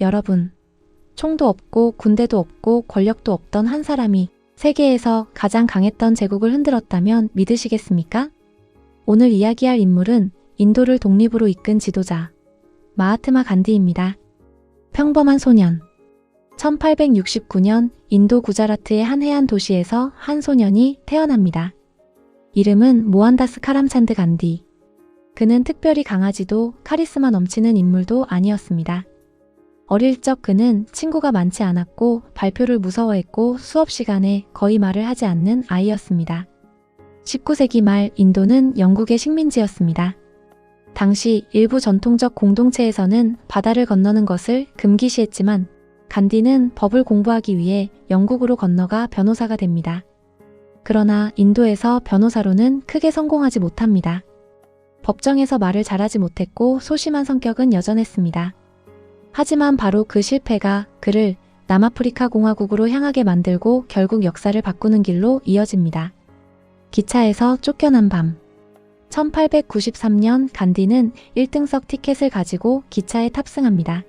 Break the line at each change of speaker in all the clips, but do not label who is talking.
여러분, 총도 없고 군대도 없고 권력도 없던 한 사람이 세계에서 가장 강했던 제국을 흔들었다면 믿으시겠습니까? 오늘 이야기할 인물은 인도를 독립으로 이끈 지도자 마하트마 간디입니다. 평범한 소년. 1869년 인도 구자라트의 한 해안 도시에서 한 소년이 태어납니다. 이름은 모한다스 카람찬드 간디. 그는 특별히 강하지도 카리스마 넘치는 인물도 아니었습니다. 어릴 적 그는 친구가 많지 않았고 발표를 무서워했고 수업 시간에 거의 말을 하지 않는 아이였습니다. 19세기 말 인도는 영국의 식민지였습니다. 당시 일부 전통적 공동체에서는 바다를 건너는 것을 금기시했지만 간디는 법을 공부하기 위해 영국으로 건너가 변호사가 됩니다. 그러나 인도에서 변호사로는 크게 성공하지 못합니다. 법정에서 말을 잘하지 못했고 소심한 성격은 여전했습니다. 하지만 바로 그 실패가 그를 남아프리카 공화국으로 향하게 만들고 결국 역사를 바꾸는 길로 이어집니다. 기차에서 쫓겨난 밤. 1893년 간디는 1등석 티켓을 가지고 기차에 탑승합니다.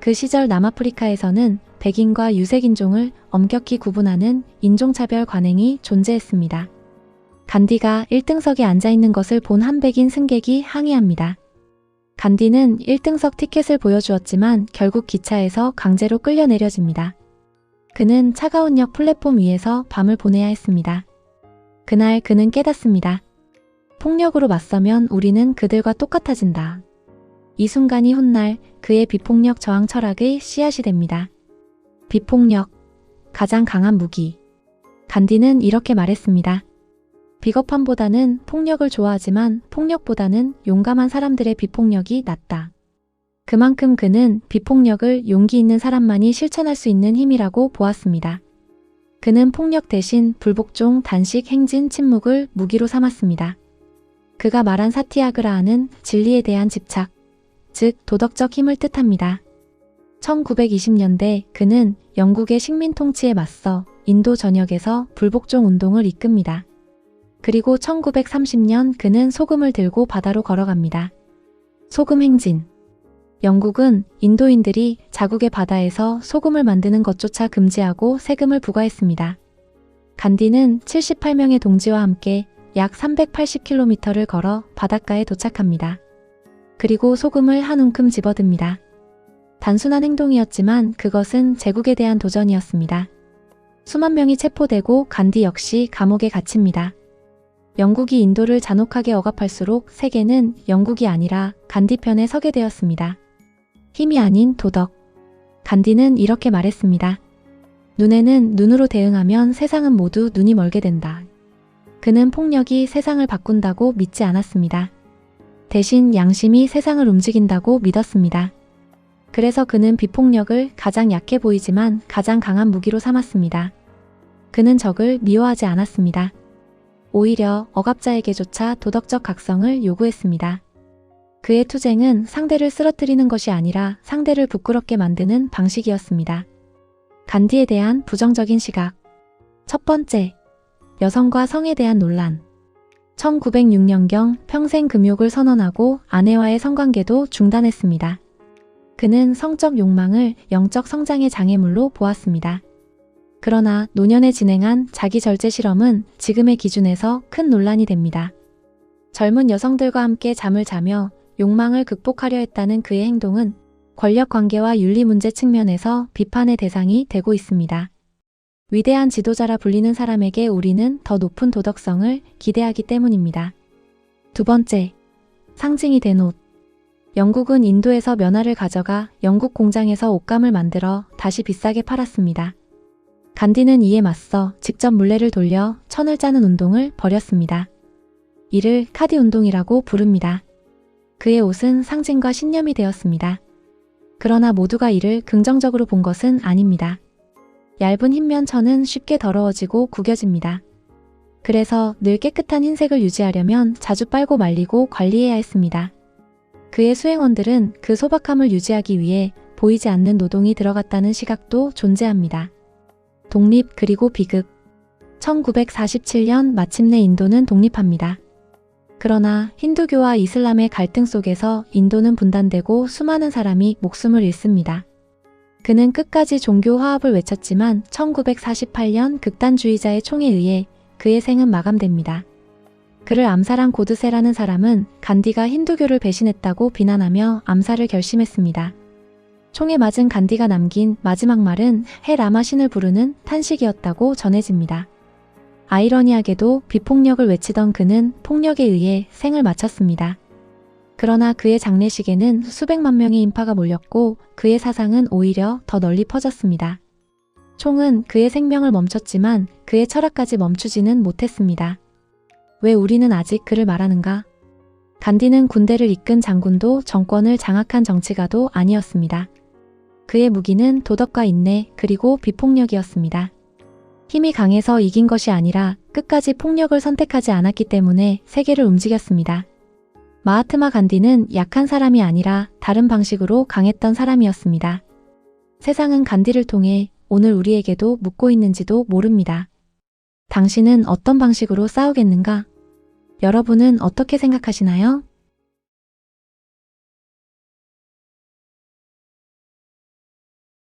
그 시절 남아프리카에서는 백인과 유색인종을 엄격히 구분하는 인종차별 관행이 존재했습니다. 간디가 1등석에 앉아있는 것을 본 한 백인 승객이 항의합니다. 간디는 1등석 티켓을 보여주었지만 결국 기차에서 강제로 끌려 내려집니다. 그는 차가운 역 플랫폼 위에서 밤을 보내야 했습니다. 그날 그는 깨닫습니다. 폭력으로 맞서면 우리는 그들과 똑같아진다. 이 순간이 훗날 그의 비폭력 저항 철학의 씨앗이 됩니다. 비폭력, 가장 강한 무기. 간디는 이렇게 말했습니다. 비겁함보다는 폭력을 좋아하지만 폭력보다는 용감한 사람들의 비폭력이 낫다. 그만큼 그는 비폭력을 용기 있는 사람만이 실천할 수 있는 힘이라고 보았습니다. 그는 폭력 대신 불복종, 단식, 행진, 침묵을 무기로 삼았습니다. 그가 말한 사티아그라하는 진리에 대한 집착, 즉 도덕적 힘을 뜻합니다. 1920년대 그는 영국의 식민 통치에 맞서 인도 전역에서 불복종 운동을 이끕니다. 그리고 1930년 그는 소금을 들고 바다로 걸어갑니다. 소금 행진. 영국은 인도인들이 자국의 바다에서 소금을 만드는 것조차 금지하고 세금을 부과했습니다. 간디는 78명의 동지와 함께 약 380km를 걸어 바닷가에 도착합니다. 그리고 소금을 한 움큼 집어듭니다. 단순한 행동이었지만 그것은 제국에 대한 도전이었습니다. 수만 명이 체포되고 간디 역시 감옥에 갇힙니다. 영국이 인도를 잔혹하게 억압할수록 세계는 영국이 아니라 간디 편에 서게 되었습니다. 힘이 아닌 도덕. 간디는 이렇게 말했습니다. 눈에는 눈으로 대응하면 세상은 모두 눈이 멀게 된다. 그는 폭력이 세상을 바꾼다고 믿지 않았습니다. 대신 양심이 세상을 움직인다고 믿었습니다. 그래서 그는 비폭력을 가장 약해 보이지만 가장 강한 무기로 삼았습니다. 그는 적을 미워하지 않았습니다. 오히려 억압자에게조차 도덕적 각성을 요구했습니다. 그의 투쟁은 상대를 쓰러뜨리는 것이 아니라 상대를 부끄럽게 만드는 방식이었습니다. 간디에 대한 부정적인 시각. 첫 번째, 여성과 성에 대한 논란. 1906년경 평생 금욕을 선언하고 아내와의 성관계도 중단했습니다. 그는 성적 욕망을 영적 성장의 장애물로 보았습니다. 그러나 노년에 진행한 자기 절제 실험은 지금의 기준에서 큰 논란이 됩니다. 젊은 여성들과 함께 잠을 자며 욕망을 극복하려 했다는 그의 행동은 권력 관계와 윤리 문제 측면에서 비판의 대상이 되고 있습니다. 위대한 지도자라 불리는 사람에게 우리는 더 높은 도덕성을 기대하기 때문입니다. 두 번째, 상징이 된 옷. 영국은 인도에서 면화를 가져가 영국 공장에서 옷감을 만들어 다시 비싸게 팔았습니다. 간디는 이에 맞서 직접 물레를 돌려 천을 짜는 운동을 벌였습니다. 이를 카디 운동이라고 부릅니다. 그의 옷은 상징과 신념이 되었습니다. 그러나 모두가 이를 긍정적으로 본 것은 아닙니다. 얇은 흰면 천은 쉽게 더러워지고 구겨집니다. 그래서 늘 깨끗한 흰색을 유지하려면 자주 빨고 말리고 관리해야 했습니다. 그의 수행원들은 그 소박함을 유지하기 위해 보이지 않는 노동이 들어갔다는 시각도 존재합니다. 독립 그리고 비극. 1947년 마침내 인도는 독립합니다. 그러나 힌두교와 이슬람의 갈등 속에서 인도는 분단되고 수많은 사람이 목숨을 잃습니다. 그는 끝까지 종교 화합을 외쳤지만 1948년 극단주의자의 총에 의해 그의 생은 마감됩니다. 그를 암살한 고드세라는 사람은 간디가 힌두교를 배신했다고 비난하며 암살을 결심했습니다. 총에 맞은 간디가 남긴 마지막 말은 해 라마 신을 부르는 탄식이었다고 전해집니다. 아이러니하게도 비폭력을 외치던 그는 폭력에 의해 생을 마쳤습니다. 그러나 그의 장례식에는 수백만 명의 인파가 몰렸고 그의 사상은 오히려 더 널리 퍼졌습니다. 총은 그의 생명을 멈췄지만 그의 철학까지 멈추지는 못했습니다. 왜 우리는 아직 그를 말하는가? 간디는 군대를 이끈 장군도 정권을 장악한 정치가도 아니었습니다. 그의 무기는 도덕과 인내 그리고 비폭력이었습니다. 힘이 강해서 이긴 것이 아니라 끝까지 폭력을 선택하지 않았기 때문에 세계를 움직였습니다. 마하트마 간디는 약한 사람이 아니라 다른 방식으로 강했던 사람이었습니다. 세상은 간디를 통해 오늘 우리에게도 묻고 있는지도 모릅니다. 당신은 어떤 방식으로 싸우겠는가? 여러분은 어떻게 생각하시나요?